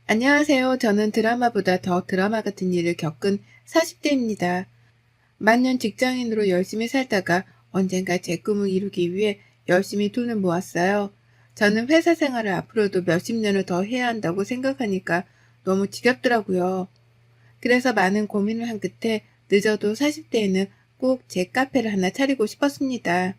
안녕하세요. 저는 드라마보다 더 드라마 같은 일을 겪은 40대입니다. 만년 직장인으로 열심히 살다가 언젠가 제 꿈을 이루기 위해 열심히 돈을 모았어요. 저는 회사 생활을 앞으로도 몇십 년을 더 해야 한다고 생각하니까 너무 지겹더라고요. 그래서 많은 고민을 한 끝에 늦어도 40대에는 꼭 제 카페를 하나 차리고 싶었습니다.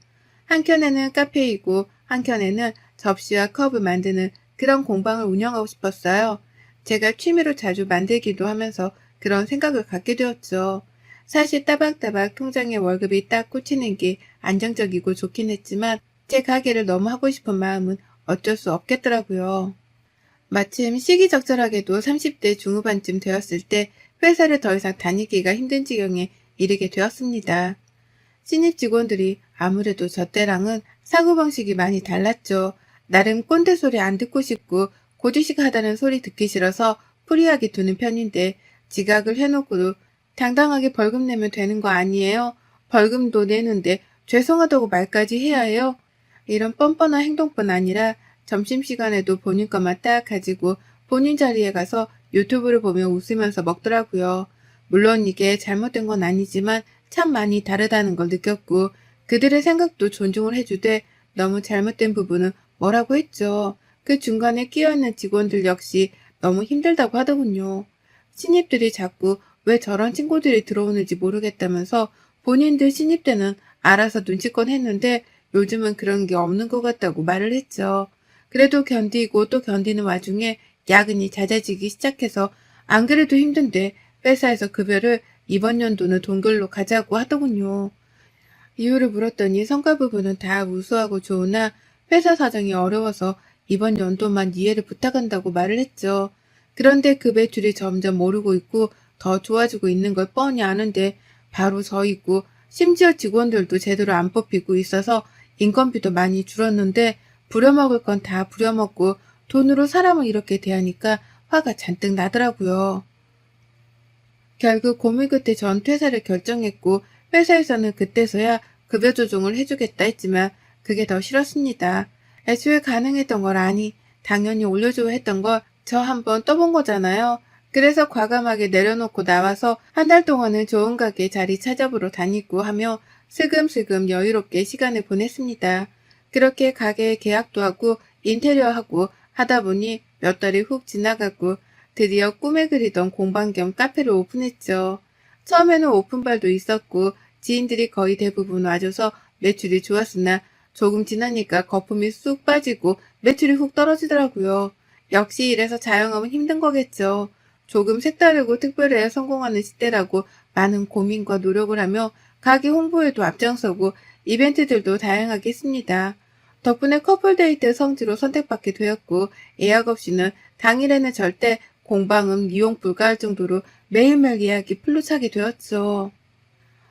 한켠에는 카페이고 한켠에는 접시와 컵을 만드는 그런 공방을 운영하고 싶었어요. 제가 취미로 자주 만들기도 하면서 그런 생각을 갖게 되었죠. 사실 따박따박 통장에 월급이 딱 꽂히는 게 안정적이고 좋긴 했지만 제 가게를 너무 하고 싶은 마음은 어쩔 수 없겠더라고요. 마침 시기적절하게도 30대 중후반쯤 되었을 때 회사를 더 이상 다니기가 힘든 지경에 이르게 되었습니다. 신입 직원들이 아무래도 저 때랑은 사고방식이 많이 달랐죠. 나름 꼰대 소리 안 듣고 싶고 고지식하다는 소리 듣기 싫어서 프리하게 두는 편인데 지각을 해놓고도 당당하게 벌금 내면 되는 거 아니에요? 벌금도 내는데 죄송하다고 말까지 해야 해요? 이런 뻔뻔한 행동뿐 아니라 점심시간에도 본인 것만 딱 가지고 본인 자리에 가서 유튜브를 보며 웃으면서 먹더라고요. 물론 이게 잘못된 건 아니지만 참 많이 다르다는 걸 느꼈고 그들의 생각도 존중을 해주되 너무 잘못된 부분은 뭐라고 했죠. 그 중간에 끼어있는 직원들 역시 너무 힘들다고 하더군요. 신입들이 자꾸 왜 저런 친구들이 들어오는지 모르겠다면서 본인들 신입 때는 알아서 눈치껏 했는데 요즘은 그런 게 없는 것 같다고 말을 했죠. 그래도 견디고 또 견디는 와중에 야근이 잦아지기 시작해서 안 그래도 힘든데 회사에서 급여를 이번 연도는 동결로 가자고 하더군요. 이유를 물었더니 성과 부분은 다 우수하고 좋으나 회사 사정이 어려워서 이번 연도만 이해를 부탁한다고 말을 했죠. 그런데 그 매출이 점점 오르고 있고 더 좋아지고 있는 걸 뻔히 아는데 바로 저 있고 심지어 직원들도 제대로 안 뽑히고 있어서 인건비도 많이 줄었는데 부려먹을 건 다 부려먹고 돈으로 사람을 이렇게 대하니까 화가 잔뜩 나더라고요. 결국 고민 끝에 전 퇴사를 결정했고 회사에서는 그때서야 급여 조정을 해주겠다 했지만 그게 더 싫었습니다. 애초에 가능했던 걸 아니 당연히 올려줘야 했던 걸 저 한번 떠본 거잖아요. 그래서 과감하게 내려놓고 나와서 한 달 동안은 좋은 가게 자리 찾아보러 다니고 하며 슬금슬금 여유롭게 시간을 보냈습니다. 그렇게 가게 계약도 하고 인테리어하고 하다 보니 몇 달이 훅 지나가고 드디어 꿈에 그리던 공방 겸 카페를 오픈했죠. 처음에는 오픈발도 있었고 지인들이 거의 대부분 와줘서 매출이 좋았으나 조금 지나니까 거품이 쑥 빠지고 매출이 훅 떨어지더라고요. 역시 이래서 자영업은 힘든 거겠죠. 조금 색다르고 특별해야 성공하는 시대라고 많은 고민과 노력을 하며 가게 홍보에도 앞장서고 이벤트들도 다양하게 했습니다. 덕분에 커플 데이트 성지로 선택받게 되었고 예약 없이는 당일에는 절대 공방은 이용 불가할 정도로 매일매일 예약이 풀로 차게 되었죠.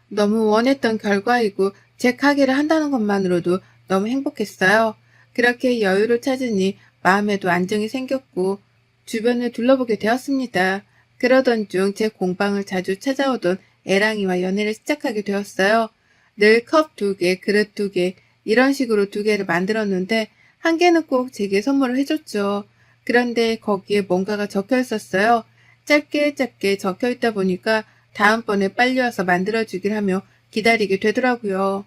너무 원했던 결과이고 제 가게를 한다는 것만으로도 너무 행복했어요. 그렇게 여유를 찾으니 마음에도 안정이 생겼고 주변을 둘러보게 되었습니다. 그러던 중 제 공방을 자주 찾아오던 애랑이와 연애를 시작하게 되었어요. 늘 컵 2개, 그릇 2개 이런 식으로 2개를 만들었는데 한 개는 꼭 제게 선물을 해줬죠. 그런데 거기에 뭔가가 적혀 있었어요. 짧게 짧게 적혀 있다 보니까 다음번에 빨리 와서 만들어주길 하며 기다리게 되더라고요.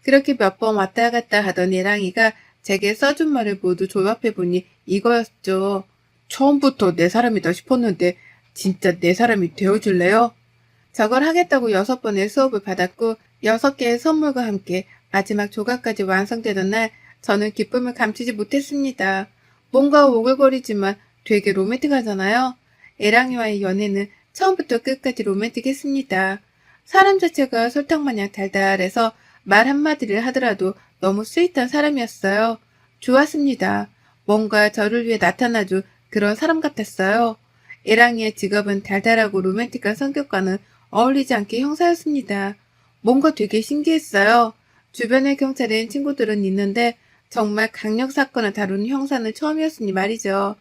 그렇게 몇 번 왔다 갔다 하던 예랑이가 제게 써준 말을 모두 조합해보니 이거였죠. 처음부터 내 사람이다 싶었는데 진짜 내 사람이 되어줄래요? 저걸 하겠다고 6번의 수업을 받았고 6개의 선물과 함께 마지막 조각까지 완성되던 날 저는 기쁨을 감추지 못했습니다. 뭔가 오글거리지만 되게 로맨틱하잖아요. 애랑이와의 연애는 처음부터 끝까지 로맨틱했습니다. 사람 자체가 설탕마냥 달달해서 말 한마디를 하더라도 너무 스윗한 사람이었어요. 좋았습니다. 뭔가 저를 위해 나타나줄 그런 사람 같았어요. 애랑이의 직업은 달달하고 로맨틱한 성격과는 어울리지 않게 형사였습니다. 뭔가 되게 신기했어요. 주변의 경찰엔 친구들은 있는데 정말 강력 사건을 다루는 형사는 처음이었으니 말이죠.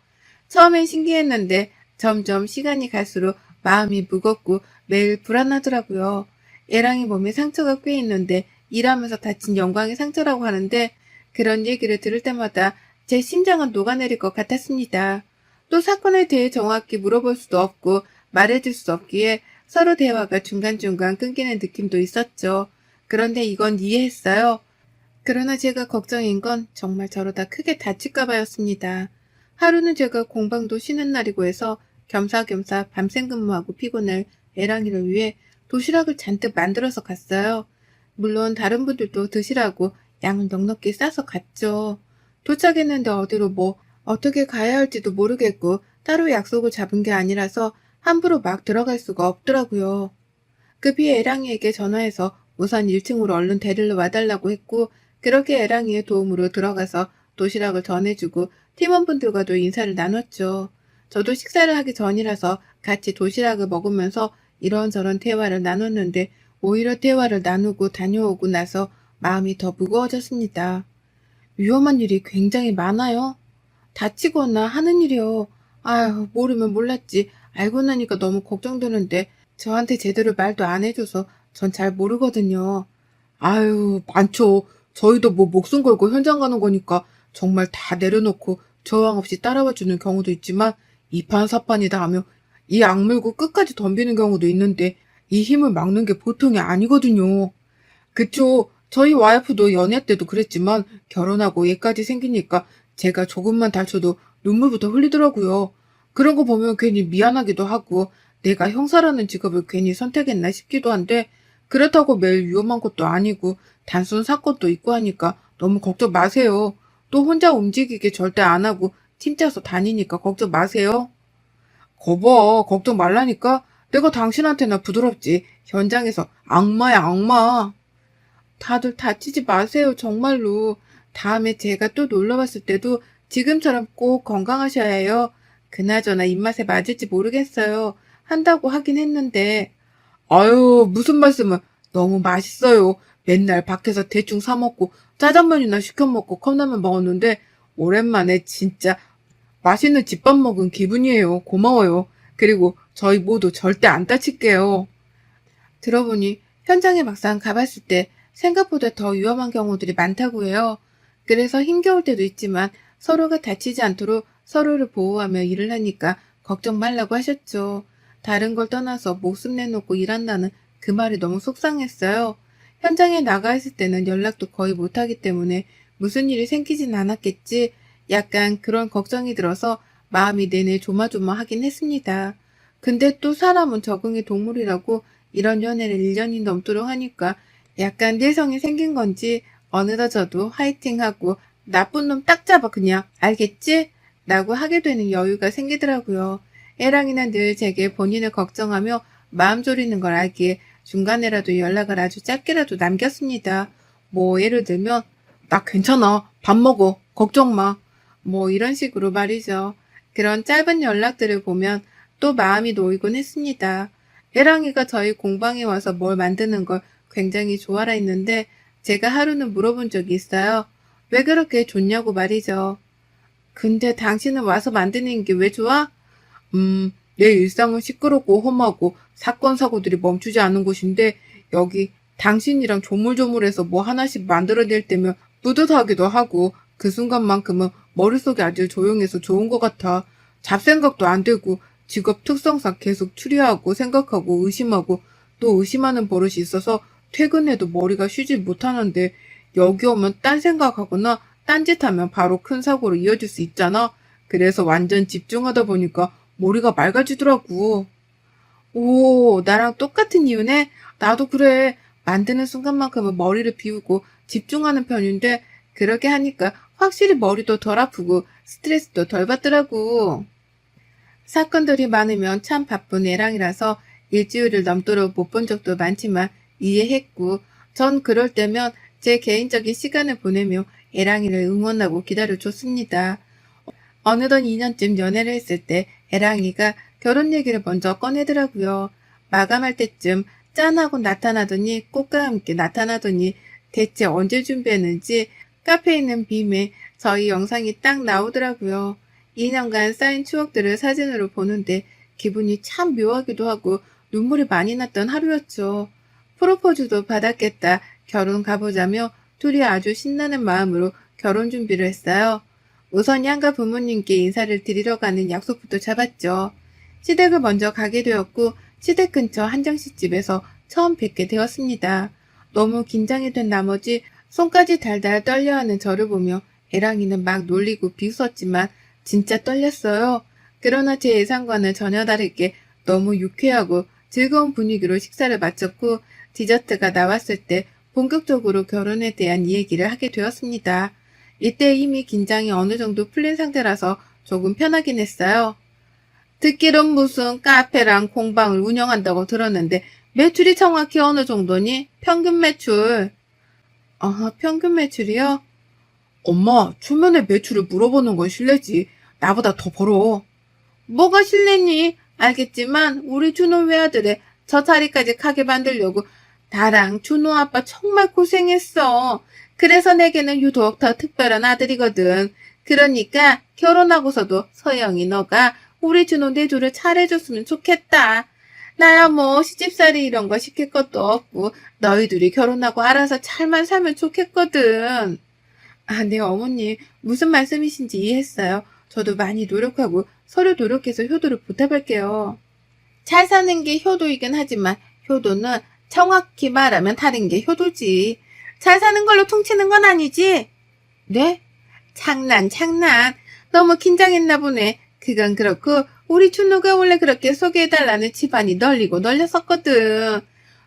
처음엔 신기했는데 점점 시간이 갈수록 마음이 무겁고 매일 불안하더라고요. 애랑이 몸에 상처가 꽤 있는데 일하면서 다친 영광의 상처라고 하는데 그런 얘기를 들을 때마다 제 심장은 녹아내릴 것 같았습니다. 또 사건에 대해 정확히 물어볼 수도 없고 말해줄 수 없기에 서로 대화가 중간중간 끊기는 느낌도 있었죠. 그런데 이건 이해했어요. 그러나 제가 걱정인 건 정말 저러다 크게 다칠까 봐였습니다. 하루는 제가 공방도 쉬는 날이고 해서 겸사겸사 밤샘 근무하고 피곤할 애랑이를 위해 도시락을 잔뜩 만들어서 갔어요. 물론 다른 분들도 드시라고 양을 넉넉히 싸서 갔죠. 도착했는데 어디로 어떻게 가야 할지도 모르겠고 따로 약속을 잡은 게 아니라서 함부로 막 들어갈 수가 없더라고요. 급히 애랑이에게 전화해서 우선 1층으로 얼른 데리러 와달라고 했고 그렇게 애랑이의 도움으로 들어가서 도시락을 전해주고 팀원분들과도 인사를 나눴죠. 저도 식사를 하기 전이라서 같이 도시락을 먹으면서 이런저런 대화를 나눴는데 오히려 대화를 나누고 다녀오고 나서 마음이 더 무거워졌습니다. 위험한 일이 굉장히 많아요. 다치거나 하는 일이요. 아휴, 모르면 몰랐지. 알고 나니까 너무 걱정되는데 저한테 제대로 말도 안 해줘서 전 잘 모르거든요. 아유, 많죠. 저희도 뭐 목숨 걸고 현장 가는 거니까 정말 다 내려놓고 저항 없이 따라와 주는 경우도 있지만 이판사판이다 하며 이 악물고 끝까지 덤비는 경우도 있는데 이 힘을 막는 게 보통이 아니거든요. 그쵸. 저희 와이프도 연애 때도 그랬지만 결혼하고 얘까지 생기니까 제가 조금만 다쳐도 눈물부터 흘리더라고요. 그런 거 보면 괜히 미안하기도 하고 내가 형사라는 직업을 괜히 선택했나 싶기도 한데 그렇다고 매일 위험한 것도 아니고 단순 사건도 있고 하니까 너무 걱정 마세요. 또 혼자 움직이게 절대 안 하고 팀 짜서 다니니까 걱정 마세요. 거봐, 걱정 말라니까. 내가 당신한테나 부드럽지. 현장에서 악마야, 악마. 다들 다치지 마세요, 정말로. 다음에 제가 또 놀러 왔을 때도 지금처럼 꼭 건강하셔야 해요. 그나저나 입맛에 맞을지 모르겠어요. 한다고 하긴 했는데. 아유, 무슨 말씀을. 너무 맛있어요. 맨날 밖에서 대충 사 먹고 짜장면이나 시켜 먹고 컵라면 먹었는데 오랜만에 진짜 맛있는 집밥 먹은 기분이에요. 고마워요. 그리고 저희 모두 절대 안 다칠게요. 들어보니 현장에 막상 가봤을 때 생각보다 더 위험한 경우들이 많다고 해요. 그래서 힘겨울 때도 있지만 서로가 다치지 않도록 서로를 보호하며 일을 하니까 걱정 말라고 하셨죠. 다른 걸 떠나서 목숨 내놓고 일한다는 그 말이 너무 속상했어요. 현장에 나가 있을 때는 연락도 거의 못하기 때문에 무슨 일이 생기진 않았겠지. 약간 그런 걱정이 들어서 마음이 내내 조마조마하긴 했습니다. 근데 또 사람은 적응의 동물이라고 이런 연애를 1년이 넘도록 하니까 약간 내성이 생긴 건지 어느덧 저도 화이팅하고 나쁜 놈 딱 잡아 그냥 알겠지? 라고 하게 되는 여유가 생기더라고요. 애랑이는 늘 제게 본인을 걱정하며 마음 졸이는 걸 알기에 중간에라도 연락을 아주 짧게라도 남겼습니다. 뭐 예를 들면 나 괜찮아. 밥 먹어. 걱정 마. 뭐 이런 식으로 말이죠. 그런 짧은 연락들을 보면 또 마음이 놓이곤 했습니다. 애랑이가 저희 공방에 와서 뭘 만드는 걸 굉장히 좋아라 했는데 제가 하루는 물어본 적이 있어요. 왜 그렇게 좋냐고 말이죠. 근데 당신은 와서 만드는 게 왜 좋아? 내 일상은 시끄럽고 험하고 사건 사고들이 멈추지 않는 곳인데 여기 당신이랑 조물조물해서 뭐 하나씩 만들어낼 때면 뿌듯하기도 하고 그 순간만큼은 머릿속이 아주 조용해서 좋은 것 같아. 잡생각도 안 되고 직업 특성상 계속 추리하고 생각하고 의심하고 또 의심하는 버릇이 있어서 퇴근해도 머리가 쉬질 못하는데 여기 오면 딴 생각하거나 딴짓하면 바로 큰 사고로 이어질 수 있잖아. 그래서 완전 집중하다 보니까 머리가 맑아지더라고. 오, 나랑 똑같은 이유네? 나도 그래. 만드는 순간만큼은 머리를 비우고 집중하는 편인데 그렇게 하니까 확실히 머리도 덜 아프고 스트레스도 덜 받더라고. 사건들이 많으면 참 바쁜 애랑이라서 일주일을 넘도록 못 본 적도 많지만 이해했고 전 그럴 때면 제 개인적인 시간을 보내며 애랑이를 응원하고 기다려줬습니다. 어느덧 2년쯤 연애를 했을 때 애랑이가 결혼 얘기를 먼저 꺼내더라고요. 마감할 때쯤 짠하고 나타나더니 꽃과 함께 나타나더니 대체 언제 준비했는지 카페에 있는 빔에 저희 영상이 딱 나오더라고요. 2년간 쌓인 추억들을 사진으로 보는데 기분이 참 묘하기도 하고 눈물이 많이 났던 하루였죠. 프로포즈도 받았겠다. 결혼 가보자며 둘이 아주 신나는 마음으로 결혼 준비를 했어요. 우선 양가 부모님께 인사를 드리러 가는 약속부터 잡았죠. 시댁을 먼저 가게 되었고 시댁 근처 한정식집에서 처음 뵙게 되었습니다. 너무 긴장이 된 나머지 손까지 달달 떨려하는 저를 보며 애랑이는 막 놀리고 비웃었지만 진짜 떨렸어요. 그러나 제 예상과는 전혀 다르게 너무 유쾌하고 즐거운 분위기로 식사를 마쳤고 디저트가 나왔을 때 본격적으로 결혼에 대한 이야기를 하게 되었습니다. 이때 이미 긴장이 어느 정도 풀린 상태라서 조금 편하긴 했어요. 듣기론 무슨 카페랑 공방을 운영한다고 들었는데 매출이 정확히 어느 정도니? 평균 매출. 평균 매출이요? 엄마, 초면에 매출을 물어보는 건 실례지. 나보다 더 벌어. 뭐가 실례니? 알겠지만 우리 준호 외아들의 저 자리까지 가게 만들려고 나랑 준호 아빠 정말 고생했어. 그래서 내게는 유독 더 특별한 아들이거든. 그러니까 결혼하고서도 서영이 너가 우리 준호 내조를 잘해줬으면 좋겠다. 나야 뭐 시집살이 이런 거 시킬 것도 없고 너희 둘이 결혼하고 알아서 잘만 살면 좋겠거든. 네, 어머님. 무슨 말씀이신지 이해했어요. 저도 많이 노력하고 서로 노력해서 효도를 보답할게요. 잘 사는 게 효도이긴 하지만 효도는 정확히 말하면 다른 게 효도지. 잘 사는 걸로 퉁치는 건 아니지? 네? 장난. 너무 긴장했나 보네. 그건 그렇고 우리 준호가 원래 그렇게 소개해달라는 집안이 널리고 널렸었거든.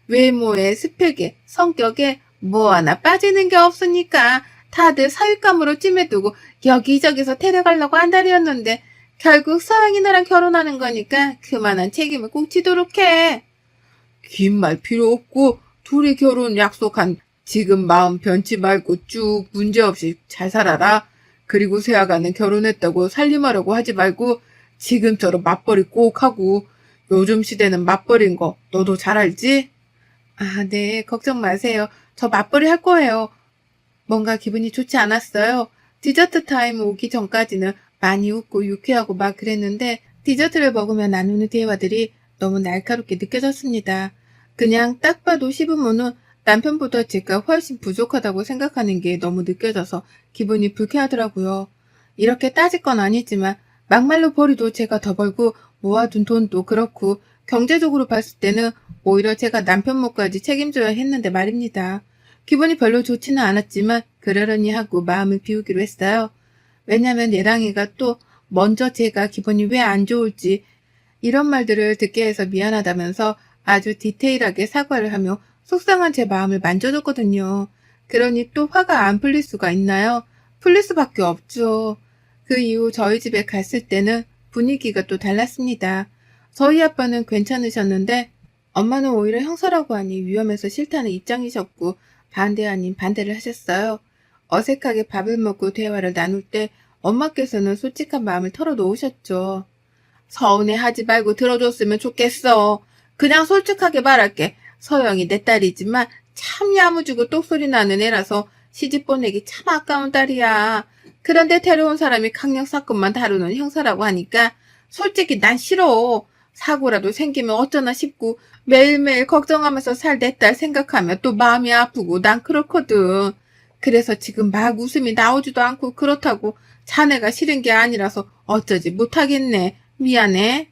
외모에 스펙에 성격에 뭐 하나 빠지는 게 없으니까 다들 사윗감으로 찜해두고 여기저기서 데려가려고 한달이었는데 결국 서영이 너랑 결혼하는 거니까 그만한 책임을 꼭 지도록 해. 긴 말 필요 없고 둘이 결혼 약속한 지금 마음 변치 말고 쭉 문제없이 잘 살아라. 그리고 세아가는 결혼했다고 살림하려고 하지 말고 지금처럼 맞벌이 꼭 하고 요즘 시대는 맞벌이인 거 너도 잘 알지? 네. 걱정 마세요. 저 맞벌이 할 거예요. 뭔가 기분이 좋지 않았어요. 디저트 타임 오기 전까지는 많이 웃고 유쾌하고 막 그랬는데 디저트를 먹으며 나누는 대화들이 너무 날카롭게 느껴졌습니다. 그냥 딱 봐도 시부모는 남편보다 제가 훨씬 부족하다고 생각하는 게 너무 느껴져서 기분이 불쾌하더라고요. 이렇게 따질 건 아니지만 막말로 벌이도 제가 더 벌고 모아둔 돈도 그렇고 경제적으로 봤을 때는 오히려 제가 남편 몫까지 책임져야 했는데 말입니다. 기분이 별로 좋지는 않았지만 그러려니 하고 마음을 비우기로 했어요. 왜냐면 예랑이가 또 먼저 제가 기분이 왜 안 좋을지 이런 말들을 듣게 해서 미안하다면서 아주 디테일하게 사과를 하며 속상한 제 마음을 만져줬거든요. 그러니 또 화가 안 풀릴 수가 있나요? 풀릴 수밖에 없죠. 그 이후 저희 집에 갔을 때는 분위기가 또 달랐습니다. 저희 아빠는 괜찮으셨는데 엄마는 오히려 형사라고 하니 위험해서 싫다는 입장이셨고 반대 아닌 반대를 하셨어요. 어색하게 밥을 먹고 대화를 나눌 때 엄마께서는 솔직한 마음을 털어놓으셨죠. 서운해하지 말고 들어줬으면 좋겠어. 그냥 솔직하게 말할게. 서영이 내 딸이지만 참 야무지고 똑소리 나는 애라서 시집 보내기 참 아까운 딸이야. 그런데 데려온 사람이 강력 사건만 다루는 형사라고 하니까 솔직히 난 싫어. 사고라도 생기면 어쩌나 싶고 매일매일 걱정하면서 살 내 딸 생각하면 또 마음이 아프고 난 그렇거든. 그래서 지금 막 웃음이 나오지도 않고 그렇다고 자네가 싫은 게 아니라서 어쩌지 못하겠네. 미안해.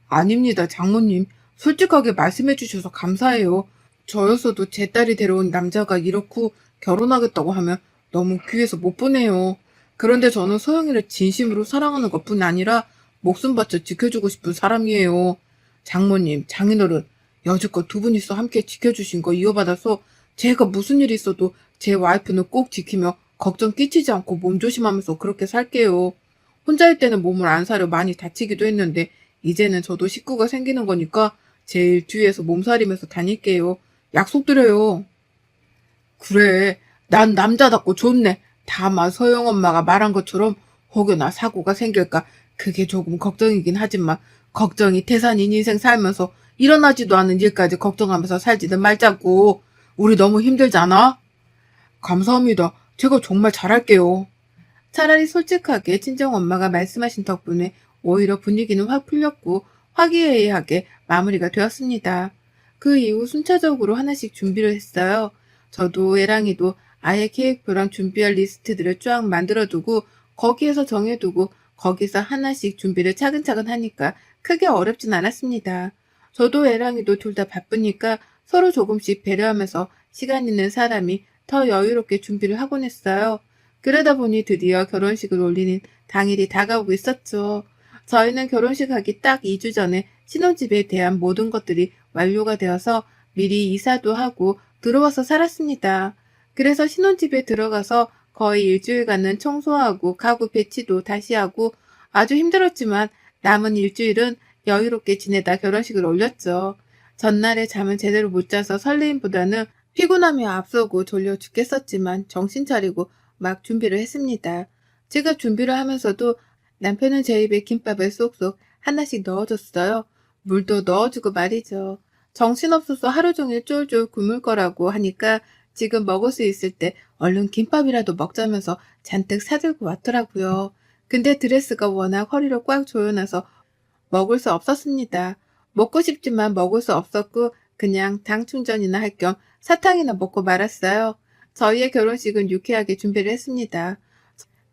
아닙니다, 장모님. 솔직하게 말씀해 주셔서 감사해요. 저였어도 제 딸이 데려온 남자가 이렇고 결혼하겠다고 하면 너무 귀해서 못 보내요. 그런데 저는 소영이를 진심으로 사랑하는 것뿐 아니라 목숨 바쳐 지켜주고 싶은 사람이에요. 장모님, 장인어른, 여지껏 두 분이서 함께 지켜주신 거 이어받아서 제가 무슨 일이 있어도 제 와이프는 꼭 지키며 걱정 끼치지 않고 몸조심하면서 그렇게 살게요. 혼자일 때는 몸을 안 사려 많이 다치기도 했는데 이제는 저도 식구가 생기는 거니까 제일 뒤에서 몸살이면서 다닐게요. 약속드려요. 그래, 난 남자답고 좋네. 다만 서영 엄마가 말한 것처럼 혹여나 사고가 생길까 그게 조금 걱정이긴 하지만 걱정이 태산인 인생 살면서 일어나지도 않은 일까지 걱정하면서 살지는 말자고. 우리 너무 힘들잖아? 감사합니다. 제가 정말 잘할게요. 차라리 솔직하게 친정엄마가 말씀하신 덕분에 오히려 분위기는 확 풀렸고 화기애애하게 마무리가 되었습니다. 그 이후 순차적으로 하나씩 준비를 했어요. 저도 애랑이도 아예 계획표랑 준비할 리스트들을 쫙 만들어두고 거기에서 정해두고 거기서 하나씩 준비를 차근차근 하니까 크게 어렵진 않았습니다. 저도 애랑이도 둘 다 바쁘니까 서로 조금씩 배려하면서 시간 있는 사람이 더 여유롭게 준비를 하곤 했어요. 그러다 보니 드디어 결혼식을 올리는 당일이 다가오고 있었죠. 저희는 결혼식 하기 딱 2주 전에 신혼집에 대한 모든 것들이 완료가 되어서 미리 이사도 하고 들어와서 살았습니다. 그래서 신혼집에 들어가서 거의 일주일간은 청소하고 가구 배치도 다시 하고 아주 힘들었지만 남은 일주일은 여유롭게 지내다 결혼식을 올렸죠. 전날에 잠을 제대로 못 자서 설레임보다는 피곤함이 앞서고 졸려 죽겠었지만 정신 차리고 막 준비를 했습니다. 제가 준비를 하면서도 남편은 제 입에 김밥을 쏙쏙 하나씩 넣어줬어요. 물도 넣어주고 말이죠. 정신없어서 하루 종일 쫄쫄 굶을 거라고 하니까 지금 먹을 수 있을 때 얼른 김밥이라도 먹자면서 잔뜩 사들고 왔더라고요. 근데 드레스가 워낙 허리를 꽉 조여놔서 먹을 수 없었습니다. 먹고 싶지만 먹을 수 없었고 그냥 당 충전이나 할 겸 사탕이나 먹고 말았어요. 저희의 결혼식은 유쾌하게 준비를 했습니다.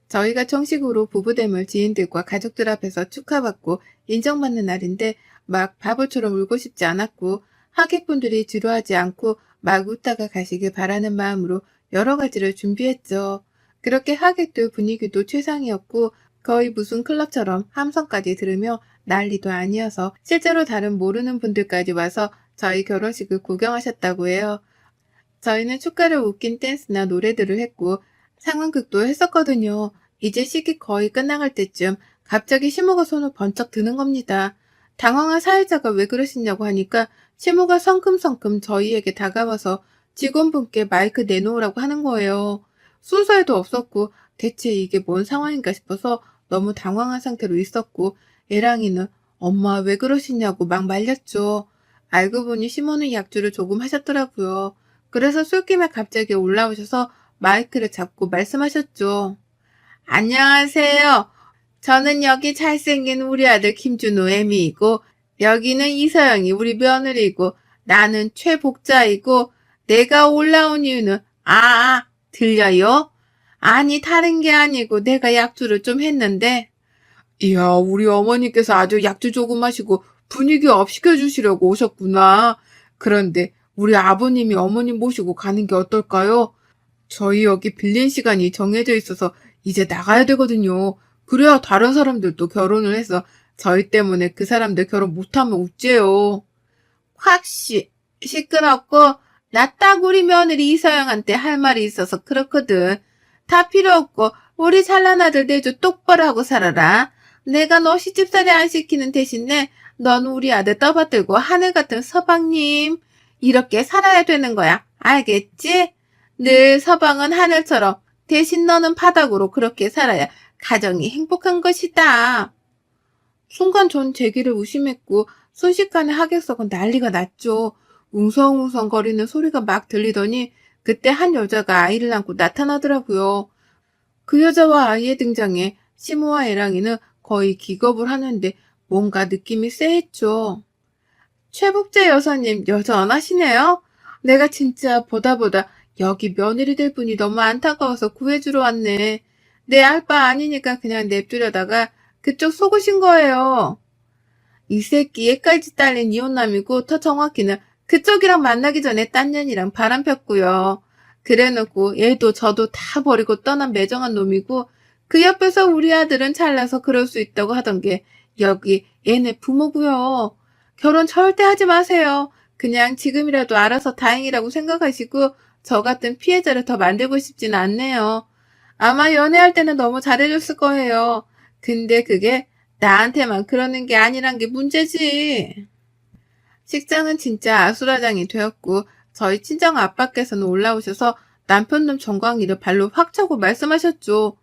저희가 정식으로 부부됨을 지인들과 가족들 앞에서 축하받고 인정받는 날인데 막 바보처럼 울고 싶지 않았고 하객분들이 지루하지 않고 막 웃다가 가시길 바라는 마음으로 여러 가지를 준비했죠. 그렇게 하객들 분위기도 최상이었고 거의 무슨 클럽처럼 함성까지 들으며 난리도 아니어서 실제로 다른 모르는 분들까지 와서 저희 결혼식을 구경하셨다고 해요. 저희는 축가를 웃긴 댄스나 노래들을 했고 상황극도 했었거든요. 이제 식이 거의 끝나갈 때쯤 갑자기 시모가 손을 번쩍 드는 겁니다. 당황한 사회자가 왜 그러시냐고 하니까 시모가 성큼성큼 저희에게 다가와서 직원분께 마이크 내놓으라고 하는 거예요. 순서에도 없었고 대체 이게 뭔 상황인가 싶어서 너무 당황한 상태로 있었고 애랑이는 엄마 왜 그러시냐고 막 말렸죠. 알고 보니 시모는 약주를 조금 하셨더라고요. 그래서 술김에 갑자기 올라오셔서 마이크를 잡고 말씀하셨죠. 안녕하세요. 저는 여기 잘생긴 우리 아들 김준호 애미이고 여기는 이서영이 우리 며느리고 나는 최복자이고 내가 올라온 이유는 들려요? 아니 다른 게 아니고 내가 약주를 좀 했는데 이야 우리 어머니께서 아주 약주 조금 마시고 분위기 업 시켜주시려고 오셨구나. 그런데 우리 아버님이 어머님 모시고 가는 게 어떨까요? 저희 여기 빌린 시간이 정해져 있어서 이제 나가야 되거든요. 그래야 다른 사람들도 결혼을 해서 저희 때문에 그 사람들 결혼 못하면 어째요. 시끄럽고 나 딱 우리 며느리 이서영한테 할 말이 있어서 그렇거든. 다 필요 없고 우리 잘난 아들 내조 똑바로 하고 살아라. 내가 너 시집살이 안 시키는 대신에 넌 우리 아들 떠받들고 하늘 같은 서방님 이렇게 살아야 되는 거야. 알겠지? 늘 서방은 하늘처럼 대신 너는 바닥으로 그렇게 살아야 가정이 행복한 것이다. 순간 전 제기를 의심했고 순식간에 하객석은 난리가 났죠. 웅성웅성거리는 소리가 막 들리더니 그때 한 여자가 아이를 안고 나타나더라고요. 그 여자와 아이의 등장에 시모와 애랑이는 거의 기겁을 하는데 뭔가 느낌이 쎄했죠. 최복재 여사님 여전하시네요. 내가 진짜 보다 여기 며느리 될 분이 너무 안타까워서 구해주러 왔네. 내 알 바 아니니까 그냥 냅두려다가 그쪽 속으신 거예요. 이 새끼 얘까지 딸린 이혼남이고 더 정확히는 그쪽이랑 만나기 전에 딴 년이랑 바람 폈고요. 그래놓고 얘도 저도 다 버리고 떠난 매정한 놈이고 그 옆에서 우리 아들은 잘나서 그럴 수 있다고 하던 게 여기 얘네 부모고요. 결혼 절대 하지 마세요. 그냥 지금이라도 알아서 다행이라고 생각하시고 저 같은 피해자를 더 만들고 싶지는 않네요. 아마 연애할 때는 너무 잘해줬을 거예요. 근데 그게 나한테만 그러는 게 아니란 게 문제지. 식장은 진짜 아수라장이 되었고 저희 친정 아빠께서는 올라오셔서 남편놈 정광이를 발로 확 차고 말씀하셨죠.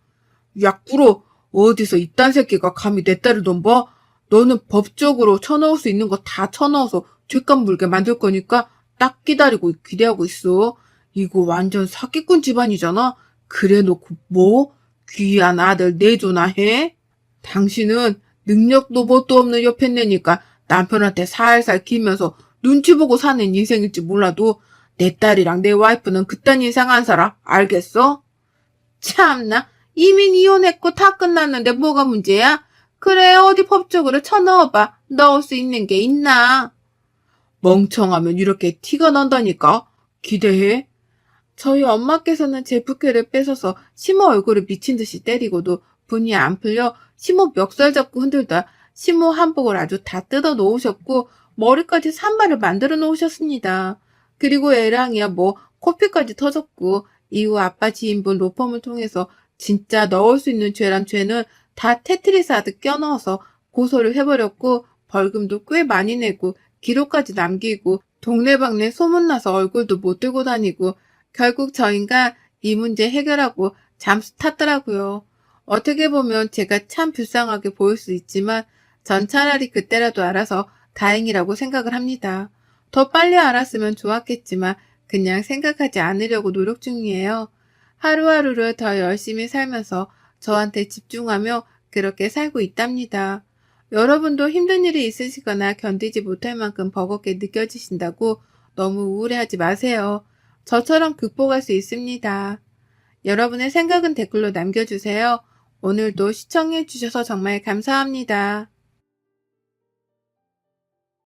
약부로 어디서 이딴 새끼가 감히 내 딸을 넘봐? 너는 법적으로 쳐넣을 수 있는 거 다 쳐넣어서 죄값 물게 만들 거니까 딱 기다리고 기대하고 있어. 이거 완전 사기꾼 집안이잖아. 그래놓고 뭐? 귀한 아들 내조나 해? 당신은 능력도 뭣도 없는 옆에 내니까 남편한테 살살 기면서 눈치 보고 사는 인생일지 몰라도 내 딸이랑 내 와이프는 그딴 인생 안 살아. 알겠어? 참나 이민 이혼했고 다 끝났는데 뭐가 문제야? 그래, 어디 법적으로 쳐넣어봐. 넣을 수 있는 게 있나? 멍청하면 이렇게 티가 난다니까? 기대해. 저희 엄마께서는 제 부케를 뺏어서 시모 얼굴을 미친 듯이 때리고도 분이 안 풀려 시모 멱살 잡고 흔들다 시모 한복을 아주 다 뜯어 놓으셨고 머리까지 산발을 만들어 놓으셨습니다. 그리고 애랑이야 뭐 코피까지 터졌고 이후 아빠 지인분 로펌을 통해서 진짜 넣을 수 있는 죄란 죄는 다 테트리스 하듯 껴넣어서 고소를 해버렸고 벌금도 꽤 많이 내고 기록까지 남기고 동네방네 소문나서 얼굴도 못 들고 다니고 결국 저희가 이 문제 해결하고 잠수 탔더라고요. 어떻게 보면 제가 참 불쌍하게 보일 수 있지만 전 차라리 그때라도 알아서 다행이라고 생각을 합니다. 더 빨리 알았으면 좋았겠지만 그냥 생각하지 않으려고 노력 중이에요. 하루하루를 더 열심히 살면서 저한테 집중하며 그렇게 살고 있답니다. 여러분도 힘든 일이 있으시거나 견디지 못할 만큼 버겁게 느껴지신다고 너무 우울해하지 마세요. 저처럼 극복할 수 있습니다. 여러분의 생각은 댓글로 남겨주세요. 오늘도 시청해주셔서 정말 감사합니다.